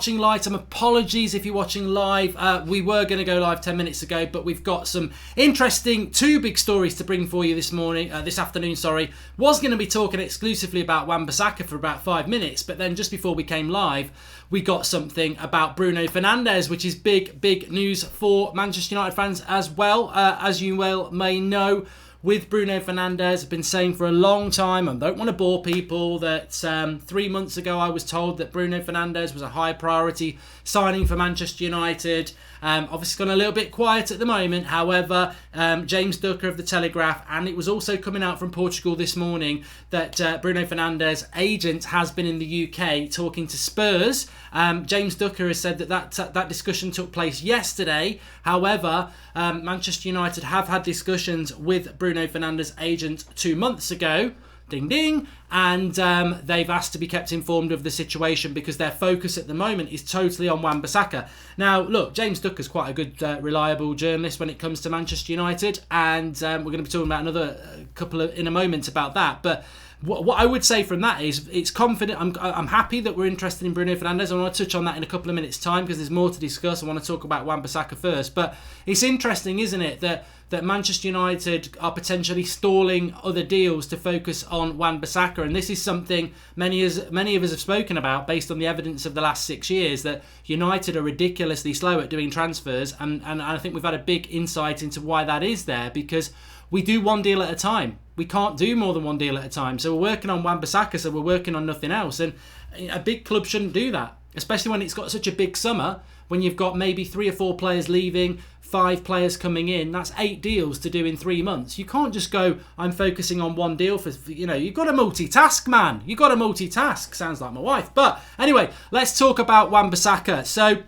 Watching live, apologies if you're watching live. We were going to go live 10 minutes ago, but we've got some interesting two big stories to bring for you this afternoon. Was going to be talking exclusively about Wan Bissaka for about 5 minutes, but then just before we came live, we got something about Bruno Fernandes, which is big news for Manchester United fans as well. As you well may know, with Bruno Fernandes, I've been saying for a long time, I don't want to bore people, that 3 months ago I was told that Bruno Fernandes was a high priority signing for Manchester United. Obviously gone a little bit quiet at the moment. However, James Ducker of The Telegraph, and it was also coming out from Portugal this morning, that Bruno Fernandes' agent has been in the UK talking to Spurs. James Ducker has said that discussion took place yesterday. However, Manchester United have had discussions with Bruno Fernandes' agent 2 months ago. Ding ding, and they've asked to be kept informed of the situation because their focus at the moment is totally on Wan Bissaka. Now, look, James Ducker's quite a good, reliable journalist when it comes to Manchester United, and we're going to be talking about another couple in a moment about that. But what I would say from that is it's confident. I'm happy that we're interested in Bruno Fernandes. I want to touch on that in a couple of minutes' time because there's more to discuss. I want to talk about Wan Bissaka first, but it's interesting, isn't it, that Manchester United are potentially stalling other deals to focus on Wan Bissaka, and this is something many of us have spoken about based on the evidence of the last 6 years, that United are ridiculously slow at doing transfers, and I think we've had a big insight into why that is there, because we do one deal at a time. We can't do more than one deal at a time. So we're working on Wan Bissaka, so we're working on nothing else, and a big club shouldn't do that, especially when it's got such a big summer. When you've got maybe 3 or 4 players leaving, 5 players coming in, that's 8 deals to do in 3 months. You can't just go, I'm focusing on one deal for you've got to multitask, man. You've got to multitask. Sounds like my wife. But anyway, let's talk about Wan Bissaka. So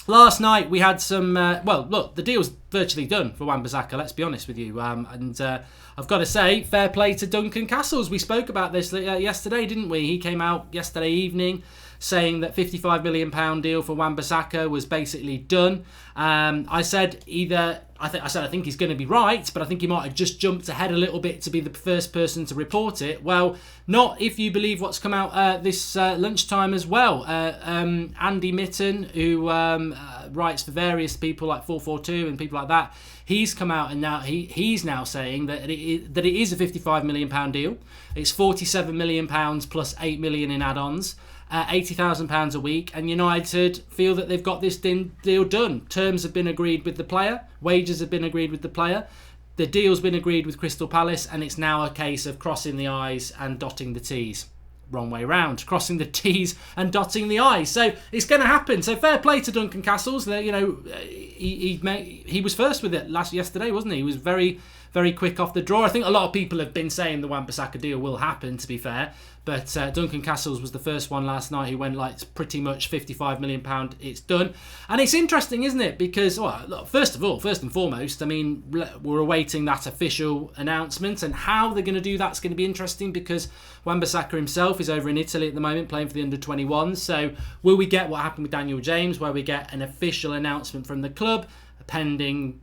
last night we had some, the deal's virtually done for Wan Bissaka, let's be honest with you. I've got to say, fair play to Duncan Castles. We spoke about this yesterday, didn't we? He came out yesterday evening saying that £55 million deal for Wan Bissaka was basically done. I said I think he's going to be right, but I think he might have just jumped ahead a little bit to be the first person to report it. Well, not if you believe what's come out this lunchtime as well. Andy Mitten, who writes for various people like 442 and people like that, he's come out and now he's now saying that it is a £55 million deal. It's £47 million plus £8 million in add-ons. £80,000 a week, and United feel that they've got this deal done. Terms have been agreed with the player, wages have been agreed with the player, the deal's been agreed with Crystal Palace, and it's now a case of crossing the I's and dotting the T's. Wrong way round, crossing the T's and dotting the I's. So it's going to happen. So fair play to Duncan Castles. He was first with it yesterday, wasn't he? He was very, very quick off the draw. I think a lot of people have been saying the Wan Bissaka deal will happen, to be fair. But Duncan Castles was the first one last night who went like pretty much £55 million, it's done. And it's interesting, isn't it? Because, first and foremost, I mean, we're awaiting that official announcement, and how they're going to do that's going to be interesting because Wan Bissaka himself is over in Italy at the moment playing for the under-21s. So will we get what happened with Daniel James, where we get an official announcement from the club, pending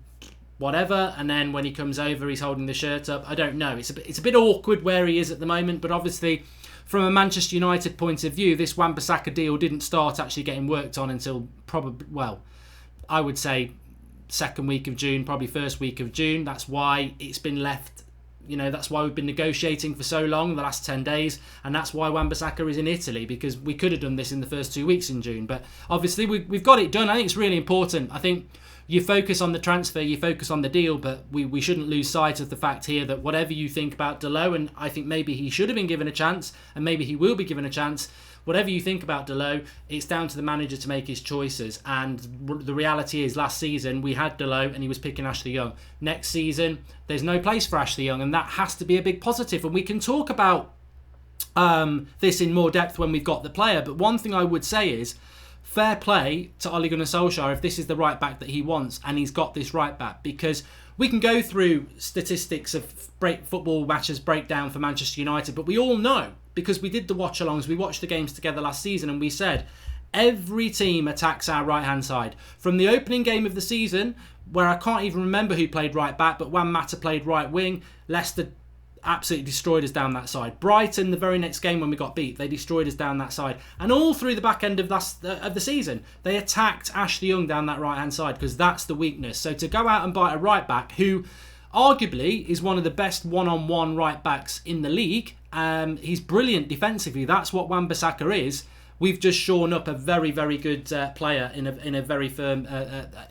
whatever, and then when he comes over he's holding the shirt up? I don't know. It's a bit awkward where he is at the moment, but obviously from a Manchester United point of view, this Wan Bissaka deal didn't start actually getting worked on until I would say second week of June, probably first week of June. That's why it's been left, that's why we've been negotiating for so long, the last 10 days, and that's why Wan Bissaka is in Italy, because we could have done this in the first 2 weeks in June, but obviously we've got it done. I think it's really important. I think you focus on the transfer, you focus on the deal, but we shouldn't lose sight of the fact here that whatever you think about Dalot, and I think maybe he should have been given a chance, and maybe he will be given a chance, whatever you think about Dalot, it's down to the manager to make his choices. And the reality is, last season we had Dalot and he was picking Ashley Young. Next season there's no place for Ashley Young, and that has to be a big positive. And we can talk about this in more depth when we've got the player, but one thing I would say is, fair play to Ole Gunnar Solskjaer if this is the right back that he wants, and he's got this right back, because we can go through statistics of football matches breakdown for Manchester United, but we all know, because we did the watch-alongs, we watched the games together last season, and we said every team attacks our right-hand side. From the opening game of the season, where I can't even remember who played right back, but Wan Mata played right wing, Leicester absolutely destroyed us down that side. Brighton, the very next game when we got beat, they destroyed us down that side. And all through the back end of the season, they attacked Ashley Young down that right-hand side because that's the weakness. So to go out and buy a right-back who arguably is one of the best one-on-one right-backs in the league, he's brilliant defensively. That's what Wan Bissaka is. We've just shorn up a very, very good player in a very firm,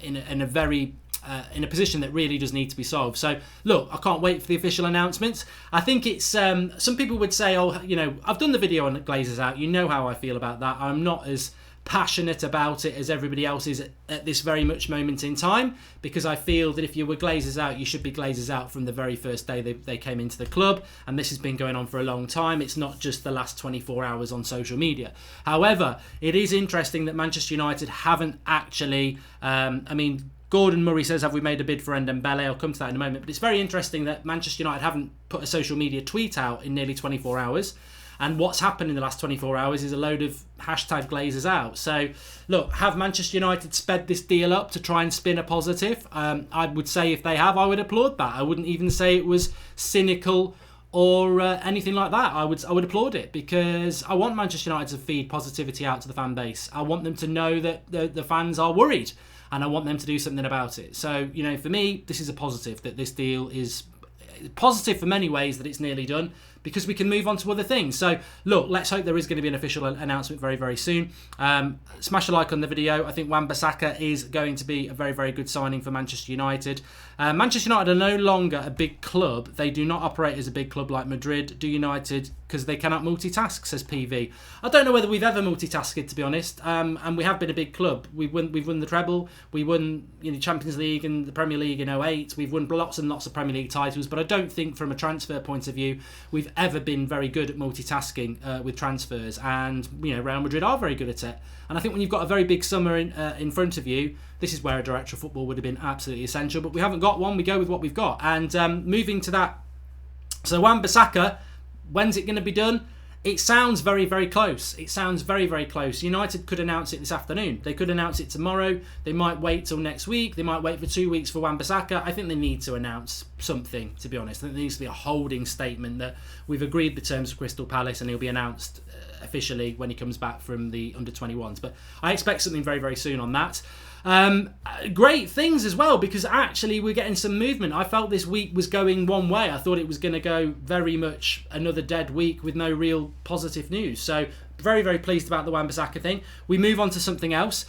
in a position that really does need to be solved. So, look, I can't wait for the official announcements. I think it's some people would say, oh, you know, I've done the video on Glazers Out. You know how I feel about that. I'm not as passionate about it as everybody else is at this very much moment in time, because I feel that if you were Glazers Out, you should be Glazers Out from the very first day they came into the club, and this has been going on for a long time. It's not just the last 24 hours on social media. However, it is interesting that Manchester United haven't actually, Gordon Murray says, have we made a bid for Ndembele? I'll come to that in a moment. But it's very interesting that Manchester United haven't put a social media tweet out in nearly 24 hours. And what's happened in the last 24 hours is a load of hashtag Glazers Out. So, look, have Manchester United sped this deal up to try and spin a positive? I would say if they have, I would applaud that. I wouldn't even say it was cynical or anything like that. I would applaud it, because I want Manchester United to feed positivity out to the fan base. I want them to know that the fans are worried, and I want them to do something about it. So, you know, for me, this is a positive, that this deal is positive for many ways, that it's nearly done, because we can move on to other things. So, look, let's hope there is going to be an official announcement very, very soon. Smash a like on the video. I think Wan Bissaka is going to be a very, very good signing for Manchester United. Manchester United are no longer a big club. They do not operate as a big club like Madrid do United, because they cannot multitask, says PV. I don't know whether we've ever multitasked, to be honest. And we have been a big club. We've won the treble. We won Champions League and the Premier League in 2008. We've won lots and lots of Premier League titles. But I don't think, from a transfer point of view, we've ever been very good at multitasking with transfers. And Real Madrid are very good at it. And I think when you've got a very big summer in front of you, this is where a director of football would have been absolutely essential. But we haven't got one. We go with what we've got. And moving to that, so Wan Bissaka, when's it going to be done? It sounds very, very close. It sounds very, very close. United could announce it this afternoon. They could announce it tomorrow. They might wait till next week. They might wait for 2 weeks for Wan Bissaka. I think they need to announce something, to be honest. I think there needs to be a holding statement that we've agreed the terms of Crystal Palace, and he'll be announced officially when he comes back from the under-21s. But I expect something very, very soon on that. Great things as well, because actually we're getting some movement. I felt this week was going one way. I thought it was going to go very much another dead week with no real positive news. So very, very pleased about the Wan Bissaka thing. We move on to something else.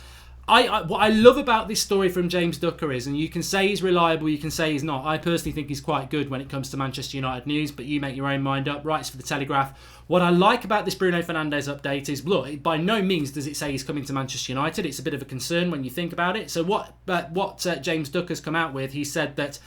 What I love about this story from James Ducker is, and you can say he's reliable, you can say he's not. I personally think he's quite good when it comes to Manchester United news, but you make your own mind up. Writes for the Telegraph. What I like about this Bruno Fernandes update is, look, by no means does it say he's coming to Manchester United. It's a bit of a concern when you think about it. So what James Ducker's come out with, he said that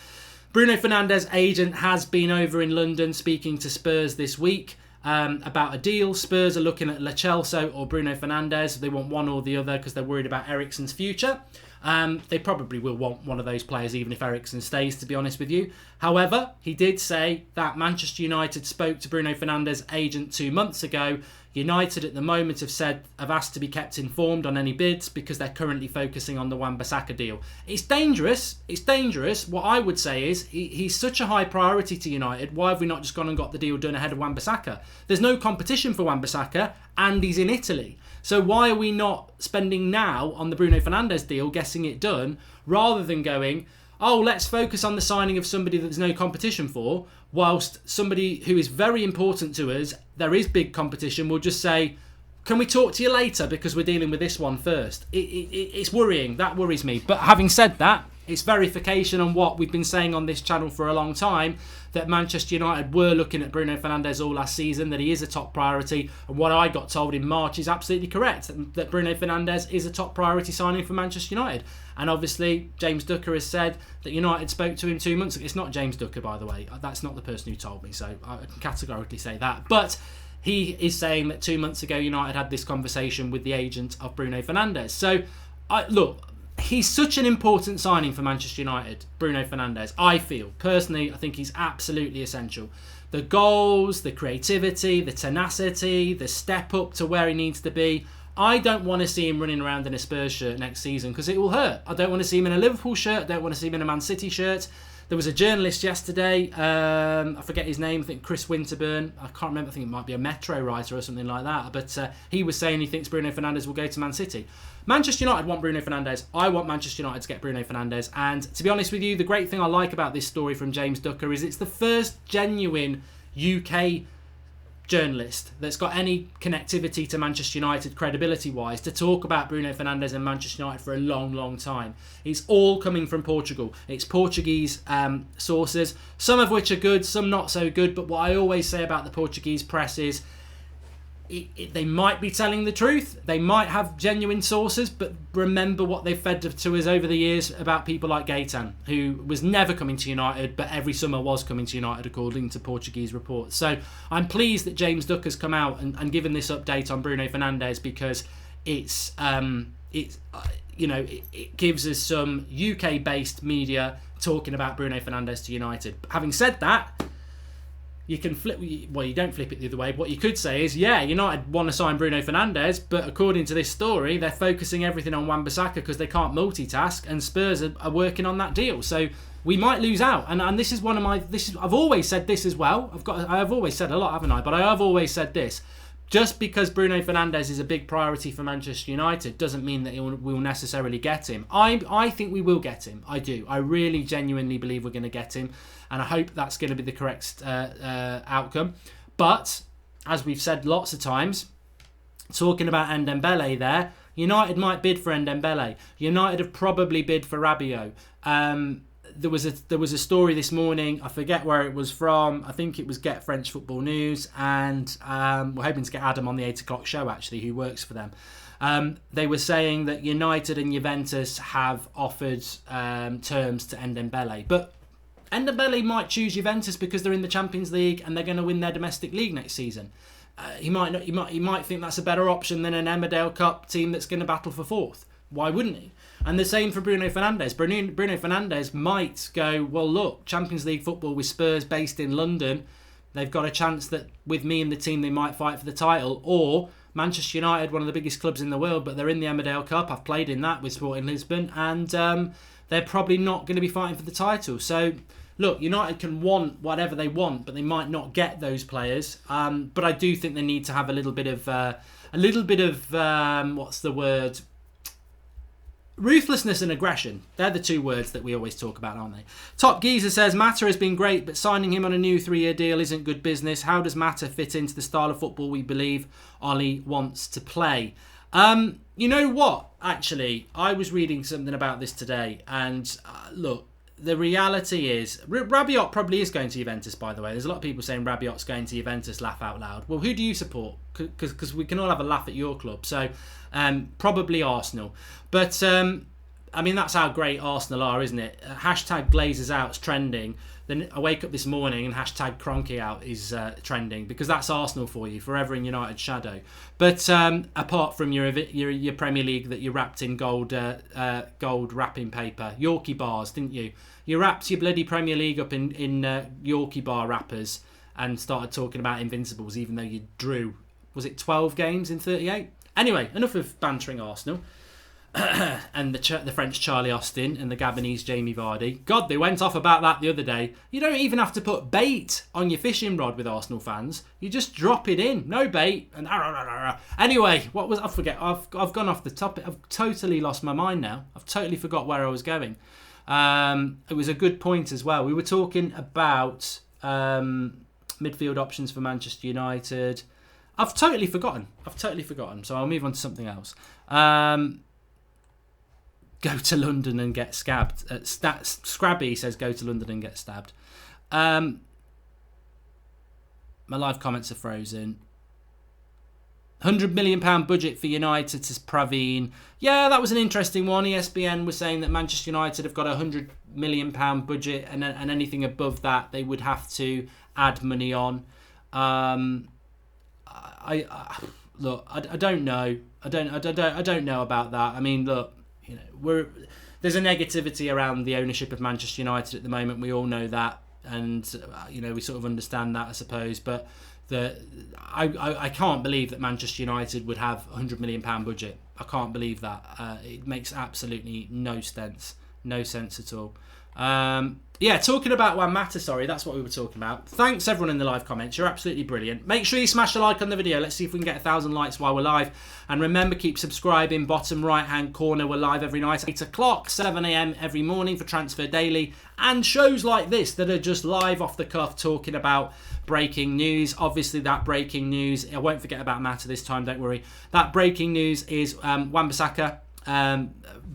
Bruno Fernandes' agent has been over in London speaking to Spurs this week about a deal. Spurs are looking at Lo Celso or Bruno Fernandes. They want one or the other because they're worried about Eriksen's future. They probably will want one of those players even if Eriksen stays, to be honest with you. However, he did say that Manchester United spoke to Bruno Fernandes' agent 2 months ago. United at the moment have asked to be kept informed on any bids because they're currently focusing on the Wan Bissaka deal. It's dangerous. It's dangerous. What I would say is he's such a high priority to United. Why have we not just gone and got the deal done ahead of Wan Bissaka? There's no competition for Wan Bissaka, and he's in Italy. So why are we not spending now on the Bruno Fernandes deal, getting it done, rather than going, oh, let's focus on the signing of somebody that there's no competition for, whilst somebody who is very important to us, there is big competition, will just say, can we talk to you later because we're dealing with this one first? It's worrying. That worries me. But having said that, it's verification on what we've been saying on this channel for a long time, that Manchester United were looking at Bruno Fernandes all last season, that he is a top priority. And what I got told in March is absolutely correct, that Bruno Fernandes is a top priority signing for Manchester United. And obviously, James Ducker has said that United spoke to him 2 months ago. It's not James Ducker, by the way. That's not the person who told me, so I can categorically say that. But he is saying that 2 months ago, United had this conversation with the agent of Bruno Fernandes. So, look, he's such an important signing for Manchester United, Bruno Fernandes. I feel, personally, I think he's absolutely essential. The goals, the creativity, the tenacity, the step up to where he needs to be. I don't want to see him running around in a Spurs shirt next season because it will hurt. I don't want to see him in a Liverpool shirt. I don't want to see him in a Man City shirt. There was a journalist yesterday, I forget his name, I think Chris Winterburn, I can't remember, I think it might be a Metro writer or something like that, but he was saying he thinks Bruno Fernandes will go to Man City. Manchester United want Bruno Fernandes. I want Manchester United to get Bruno Fernandes. And to be honest with you, the great thing I like about this story from James Ducker is it's the first genuine UK journalist that's got any connectivity to Manchester United credibility-wise to talk about Bruno Fernandes and Manchester United for a long, long time. It's all coming from Portugal. It's Portuguese sources, some of which are good, some not so good. But what I always say about the Portuguese press is they might be telling the truth. They might have genuine sources, but remember what they've fed to us over the years about people like Gaetan, who was never coming to United, but every summer was coming to United according to Portuguese reports. So I'm pleased that James Ducker's come out and given this update on Bruno Fernandes, because it gives us some UK-based media talking about Bruno Fernandes to United. Having said that, you can flip, well, you don't flip it the other way. What you could say is, yeah, United want to sign Bruno Fernandes, but according to this story, they're focusing everything on Wan Bissaka because they can't multitask, and Spurs are working on that deal. So we might lose out. And this is one of my, I've always said this as well. I've always said a lot, haven't I? But I have always said this. Just because Bruno Fernandes is a big priority for Manchester United doesn't mean that we'll necessarily get him. I think we will get him. I do. I really genuinely believe we're going to get him. And I hope that's going to be the correct outcome. But, as we've said lots of times, talking about Ndembele there, United might bid for Ndembele. United have probably bid for Rabiot. There was a story this morning, I forget where it was from, I think it was Get French Football News, and we're hoping to get Adam on the 8 o'clock show actually, who works for them. They were saying that United and Juventus have offered terms to Ndembele, but Ndembele might choose Juventus because they're in the Champions League and they're going to win their domestic league next season. He might think that's a better option than an Emmerdale Cup team that's going to battle for fourth. Why wouldn't he? And the same for Bruno Fernandes. Bruno Fernandes might go, well, look, Champions League football with Spurs based in London, they've got a chance that with me and the team they might fight for the title. Or Manchester United, one of the biggest clubs in the world, but they're in the Emmerdale Cup. I've played in that with Sporting Lisbon, and they're probably not going to be fighting for the title. So, look, United can want whatever they want, but they might not get those players. But I do think they need to have a little bit of what's the word? Ruthlessness and aggression. They're the two words that we always talk about, aren't they? Top Geezer says, Mata has been great, but signing him on a new 3-year deal isn't good business. How does Mata fit into the style of football we believe Ollie wants to play? You know what? Actually, I was reading something about this today, and look, the reality is, Rabiot probably is going to Juventus, by the way. There's a lot of people saying Rabiot's going to Juventus, laugh out loud. Well, who do you support? Because we can all have a laugh at your club. So, probably Arsenal. But, I mean, that's how great Arsenal are, isn't it? Hashtag Glazers Out's trending. Then I wake up this morning and hashtag Kroenke Out is trending, because that's Arsenal for you, forever in United's shadow. But apart from your Premier League that you wrapped in gold wrapping paper, Yorkie bars, didn't you? You wrapped your bloody Premier League up in Yorkie bar wrappers and started talking about Invincibles, even though you drew, was it 12 games in 38? Anyway, enough of bantering Arsenal. And the French Charlie Austin and the Gabonese Jamie Vardy. God, they went off about that the other day. You don't even have to put bait on your fishing rod with Arsenal fans. You just drop it in. No bait. And anyway, what was I forget? I've gone off the topic. I've totally lost my mind now. I've totally forgot where I was going. It was a good point as well. We were talking about midfield options for Manchester United. I've totally forgotten. So I'll move on to something else. Go to London and get scabbed. Scrabby says go to London and get stabbed. My live comments are frozen. £100 million budget for United, says Praveen. Yeah, that was an interesting one. ESPN was saying that Manchester United have got a £100 million budget, and anything above that they would have to add money on. I don't know. I don't know about that. I mean, look. You know, there's a negativity around the ownership of Manchester United at the moment. We all know that, and we sort of understand that, I suppose. But I can't believe that Manchester United would have a £100 million budget. I can't believe that. It makes absolutely no sense at all. Yeah, talking about Wan Bissaka, sorry, that's what we were talking about. Thanks everyone in the live comments, you're absolutely brilliant. Make sure you smash a like on the video, let's see if we can get 1,000 likes while we're live. And remember, keep subscribing, bottom right hand corner, we're live every night, 8 o'clock, 7 a.m. every morning for Transfer Daily. And shows like this that are just live off the cuff talking about breaking news. Obviously that breaking news, I won't forget about Mata this time, don't worry. That breaking news is Wan Bissaka,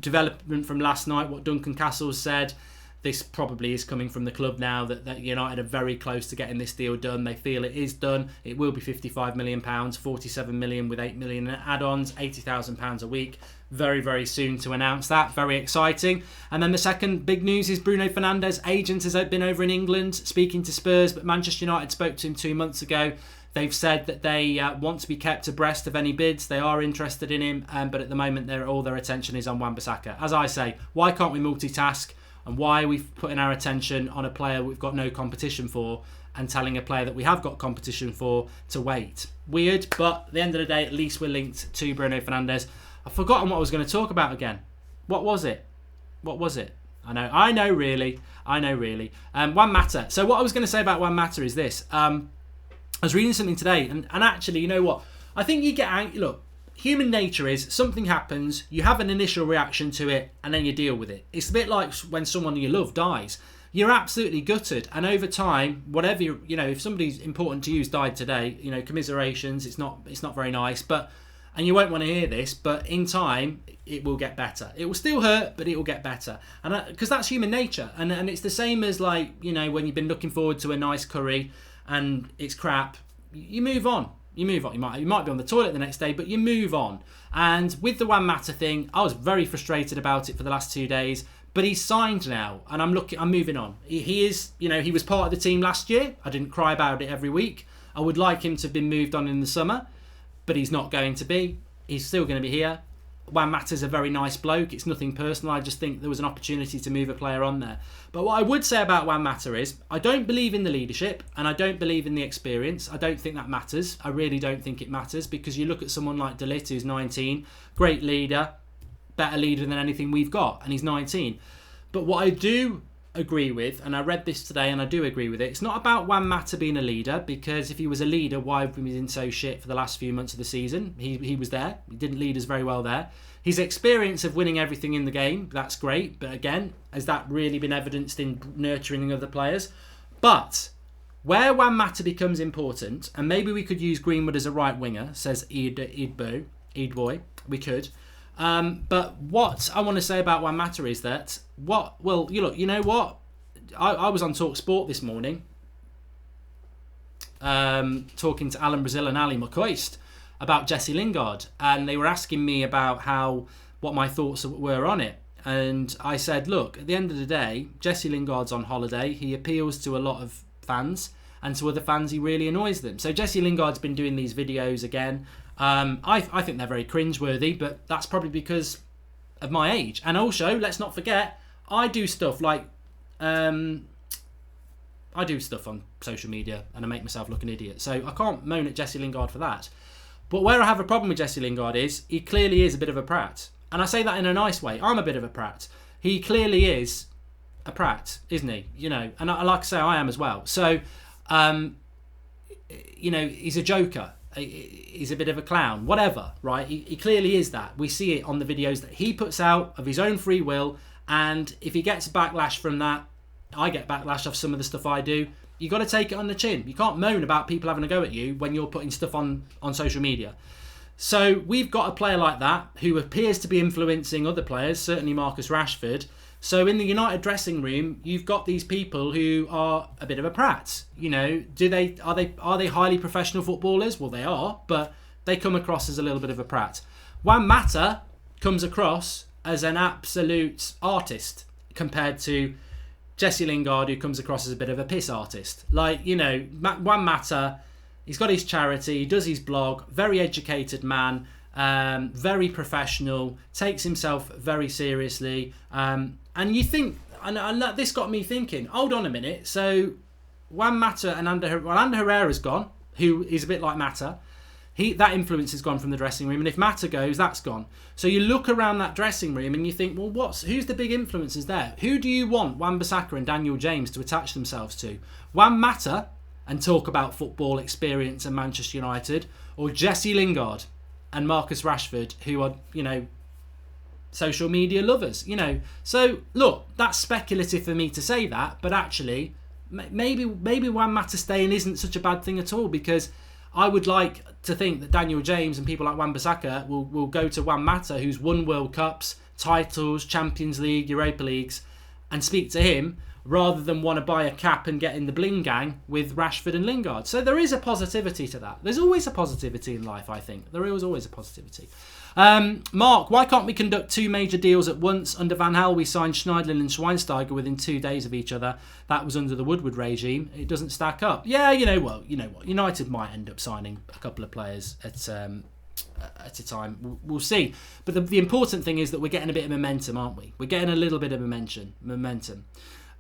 development from last night, what Duncan Castles said. This probably is coming from the club now that United are very close to getting this deal done. They feel it is done. It will be £55 million, 47 million with 8 million in add-ons, £80,000 a week. Very, very soon to announce that. Very exciting. And then the second big news is Bruno Fernandes. Agent has been over in England speaking to Spurs, but Manchester United spoke to him 2 months ago. They've said that they want to be kept abreast of any bids. They are interested in him, but at the moment all their attention is on Wan Bissaka. As I say, why can't we multitask? And why are we putting our attention on a player we've got no competition for and telling a player that we have got competition for to wait? Weird, but at the end of the day, at least we're linked to Bruno Fernandes. I've forgotten what I was going to talk about again. What was it? I know really. Wan Bissaka. So what I was going to say about Wan Bissaka is this. I was reading something today, and actually, you know what? I think you get angry. Look, human nature is something happens, you have an initial reaction to it, and then you deal with it. It's a bit like when someone you love dies. You're absolutely gutted, and over time, whatever if somebody's important to you's died today, commiserations. It's not very nice, and you won't want to hear this, but in time it will get better. It will still hurt, but it will get better, and because that's human nature, and it's the same as when you've been looking forward to a nice curry and it's crap, you move on. You move on. You might be on the toilet the next day, but you move on. And with the Wan Bissaka thing, I was very frustrated about it for the last 2 days. But he's signed now, and I'm moving on. He is, he was part of the team last year. I didn't cry about it every week. I would like him to have been moved on in the summer, but he's not going to be. He's still going to be here. Wan Bissaka's a very nice bloke. It's nothing personal. I just think there was an opportunity to move a player on there. But what I would say about Wan Bissaka is I don't believe in the leadership and I don't believe in the experience. I don't think that matters. I really don't think it matters, because you look at someone like De Ligt, who's 19, great leader, better leader than anything we've got, and he's 19. But what I do agree with, and I read this today and I do agree with it, it's not about Wan Bissaka being a leader, because if he was a leader, why have we been so shit for the last few months of the season? He was there. He didn't lead us very well there. His experience of winning everything in the game, that's great, but again, has that really been evidenced in nurturing other players? But where Wan Bissaka becomes important, and maybe we could use Greenwood as a right winger, says Eid Boy, we could. But what I want to say about Wan Bissaka is that you know what? I was on Talk Sport this morning, talking to Alan Brazil and Ali McCoist about Jesse Lingard, and they were asking me about what my thoughts were on it. And I said, look, at the end of the day, Jesse Lingard's on holiday. He appeals to a lot of fans, and to other fans he really annoys them. So Jesse Lingard's been doing these videos again. I think they're very cringeworthy, but that's probably because of my age. And also, let's not forget, I do stuff like I do stuff on social media and I make myself look an idiot. So I can't moan at Jesse Lingard for that. But where I have a problem with Jesse Lingard is he clearly is a bit of a prat. And I say that in a nice way. I'm a bit of a prat. He clearly is a prat, isn't he? And I like to say I am as well. So, he's a joker. He's a bit of a clown, whatever, right? He clearly is that. We see it on the videos that he puts out of his own free will. And if he gets backlash from that, I get backlash off some of the stuff I do. You got to take it on the chin. You can't moan about people having a go at you when you're putting stuff on social media. So we've got a player like that who appears to be influencing other players, certainly Marcus Rashford. So in the United dressing room, you've got these people who are a bit of a prat. Are they highly professional footballers? Well, they are, but they come across as a little bit of a prat. Wan Bissaka comes across as an absolute artist compared to Jesse Lingard, who comes across as a bit of a piss artist. Wan Bissaka, he's got his charity, he does his blog, very educated man, very professional, takes himself very seriously. And you think, and this got me thinking, hold on a minute, so Wan Bissaka and Ander Herrera's gone, who is a bit like Mata. That influence has gone from the dressing room, and if Mata goes, that's gone. So you look around that dressing room and you think, well, who's the big influencers there? Who do you want Wan Bissaka and Daniel James to attach themselves to? Wan Mata and talk about football experience and Manchester United, or Jesse Lingard and Marcus Rashford, who are, social media lovers, So look, that's speculative for me to say that, but actually, maybe Wan Mata staying isn't such a bad thing at all, because I would like to think that Daniel James and people like Wan Bissaka will go to Wan Mata, who's won World Cups, titles, Champions League, Europa Leagues, and speak to him, rather than want to buy a cap and get in the bling gang with Rashford and Lingard. So there is a positivity to that. There's always a positivity in life, I think. There is always a positivity. Mark, why can't we conduct 2 major deals at once? Under Van Gaal, we signed Schneiderlin and Schweinsteiger within 2 days of each other. That was under the Woodward regime. It doesn't stack up. Yeah, you know what? United might end up signing a couple of players at a time. We'll see. But the important thing is that we're getting a bit of momentum, aren't we? We're getting a little bit of momentum.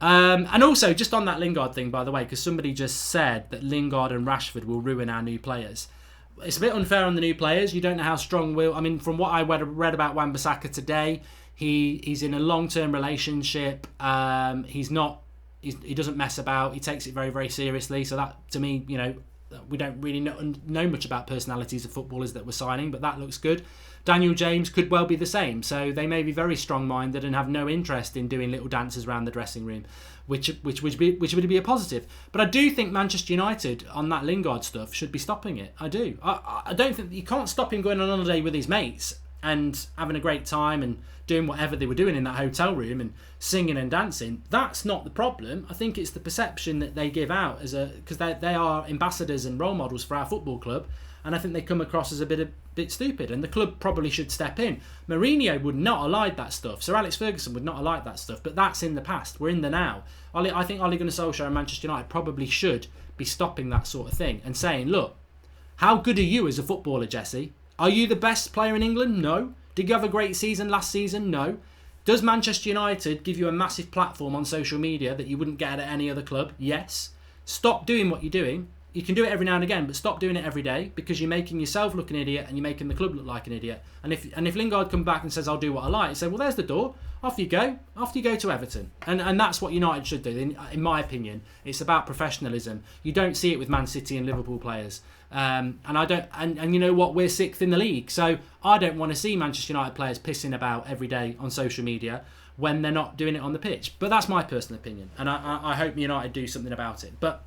And also, just on that Lingard thing, by the way, because somebody just said that Lingard and Rashford will ruin our new players. It's a bit unfair on the new players. You don't know how strong will. I mean, from what I read about Wan Bissaka today, he's in a long-term relationship. He doesn't mess about. He takes it very, very seriously. So that, to me, we don't really know much about personalities of footballers that we're signing, but that looks good. Daniel James could well be the same. So they may be very strong-minded and have no interest in doing little dances around the dressing room, which would be a positive. But I do think Manchester United on that Lingard stuff should be stopping it. I do. I don't think you can't stop him going on holiday with his mates and having a great time and doing whatever they were doing in that hotel room and singing and dancing. That's not the problem. I think it's the perception that they give out because they are ambassadors and role models for our football club, and I think they come across as a bit stupid, and the club probably should step in. Mourinho would not have liked that stuff. Sir Alex Ferguson would not have liked that stuff, but that's in the past. We're in the now. I think Ole Gunnar Solskjaer and Manchester United probably should be stopping that sort of thing and saying, look, how good are you as a footballer, Jesse? Are you the best player in England? No. Did you have a great season last season? No. Does Manchester United give you a massive platform on social media that you wouldn't get at any other club? Yes. Stop doing what you're doing. You can do it every now and again, but stop doing it every day, because you're making yourself look an idiot and you're making the club look like an idiot. And if Lingard comes back and says, I'll do what I like, you say, well, there's the door. Off you go. Off you go to Everton. And that's what United should do, in my opinion. It's about professionalism. You don't see it with Man City and Liverpool players. And you know what? We're 6th in the league. So I don't want to see Manchester United players pissing about every day on social media when they're not doing it on the pitch. But that's my personal opinion. And I hope United do something about it. But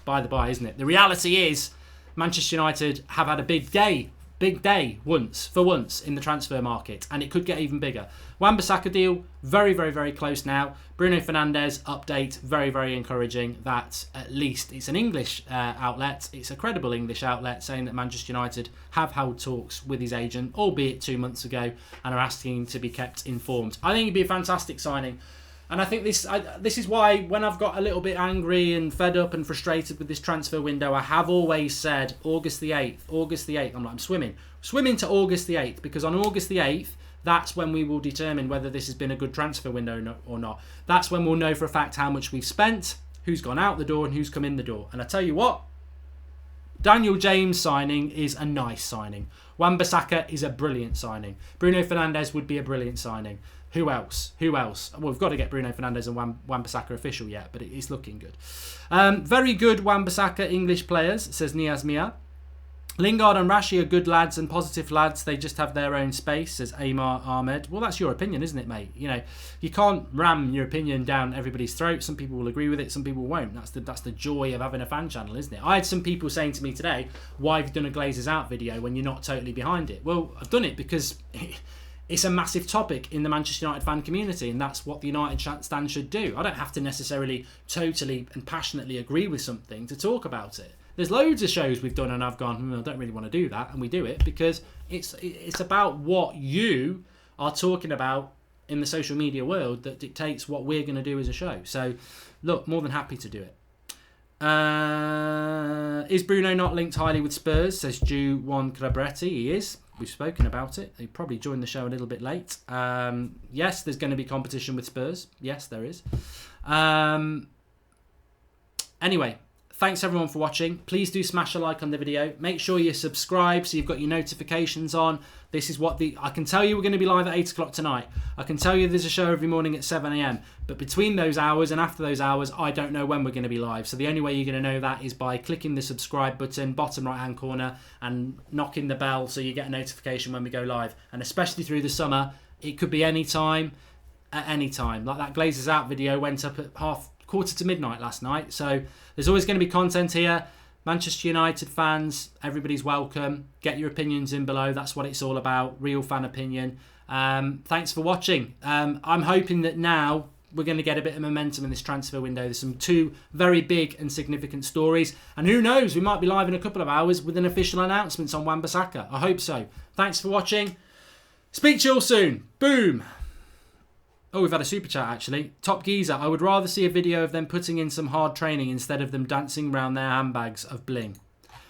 by the by, isn't it? The reality is Manchester United have had a big day for once in the transfer market, and it could get even bigger. Wan Bissaka deal, very, very, very close now. Bruno Fernandes update, very, very encouraging that at least it's an English outlet. It's a credible English outlet saying that Manchester United have held talks with his agent, albeit 2 months ago, and are asking to be kept informed. I think it'd be a fantastic signing. And I think this is why, when I've got a little bit angry and fed up and frustrated with this transfer window, I have always said August the 8th. I'm swimming to August the 8th, because on August the 8th, that's when we will determine whether this has been a good transfer window or not. That's when we'll know for a fact how much we've spent, who's gone out the door and who's come in the door. And I tell you what, Daniel James signing is a nice signing. Wan Bissaka is a brilliant signing. Bruno Fernandes would be a brilliant signing. Who else? Well, we've got to get Bruno Fernandes and Wan Bissaka official yet, but it's looking good. Very good Wan Bissaka English players, says Niaz Mia. Lingard and Rashi are good lads and positive lads. They just have their own space, says Amar Ahmed. Well, that's your opinion, isn't it, mate? You can't ram your opinion down everybody's throat. Some people will agree with it, some people won't. That's the joy of having a fan channel, isn't it? I had some people saying to me today, why have you done a Glazers Out video when you're not totally behind it? Well, I've done it because it's a massive topic in the Manchester United fan community, and that's what the United stand should do. I don't have to necessarily totally and passionately agree with something to talk about it. There's loads of shows we've done and I've gone, I don't really want to do that, and we do it because it's about what you are talking about in the social media world that dictates what we're going to do as a show. So, look, more than happy to do it. Is Bruno not linked highly with Spurs, says Ju Juan Crabretti. He is. We've spoken about it. He probably joined the show a little bit late. Yes, there's going to be competition with Spurs. Yes, there is. Anyway, thanks everyone for watching. Please do smash a like on the video. Make sure you subscribe so you've got your notifications on. This is what I can tell you we're going to be live at 8 o'clock tonight. I can tell you there's a show every morning at 7 a.m. But between those hours and after those hours, I don't know when we're going to be live. So the only way you're going to know that is by clicking the subscribe button, bottom right-hand corner, and knocking the bell so you get a notification when we go live. And especially through the summer, it could be any time, at any time. Like that Glazers Out video went up at quarter to midnight last night. So there's always going to be content here. Manchester United fans, everybody's welcome. Get your opinions in below. That's what it's all about. Real fan opinion. Thanks for watching. I'm hoping that now we're going to get a bit of momentum in this transfer window. There's two very big and significant stories. And who knows, we might be live in a couple of hours with an official announcement on Wan Bissaka. I hope so. Thanks for watching. Speak to you all soon. Boom. Oh, we've had a super chat actually. Top Geezer, I would rather see a video of them putting in some hard training instead of them dancing around their handbags of bling.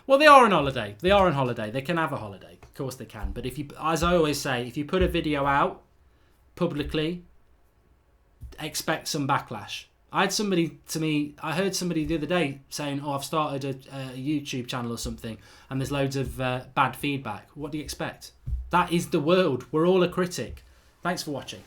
Well, they are on holiday. They are on holiday. They can have a holiday. Of course they can. But if you, as I always say, if you put a video out publicly, expect some backlash. I heard somebody the other day saying, oh, I've started a YouTube channel or something and there's loads of bad feedback. What do you expect? That is the world. We're all a critic. Thanks for watching.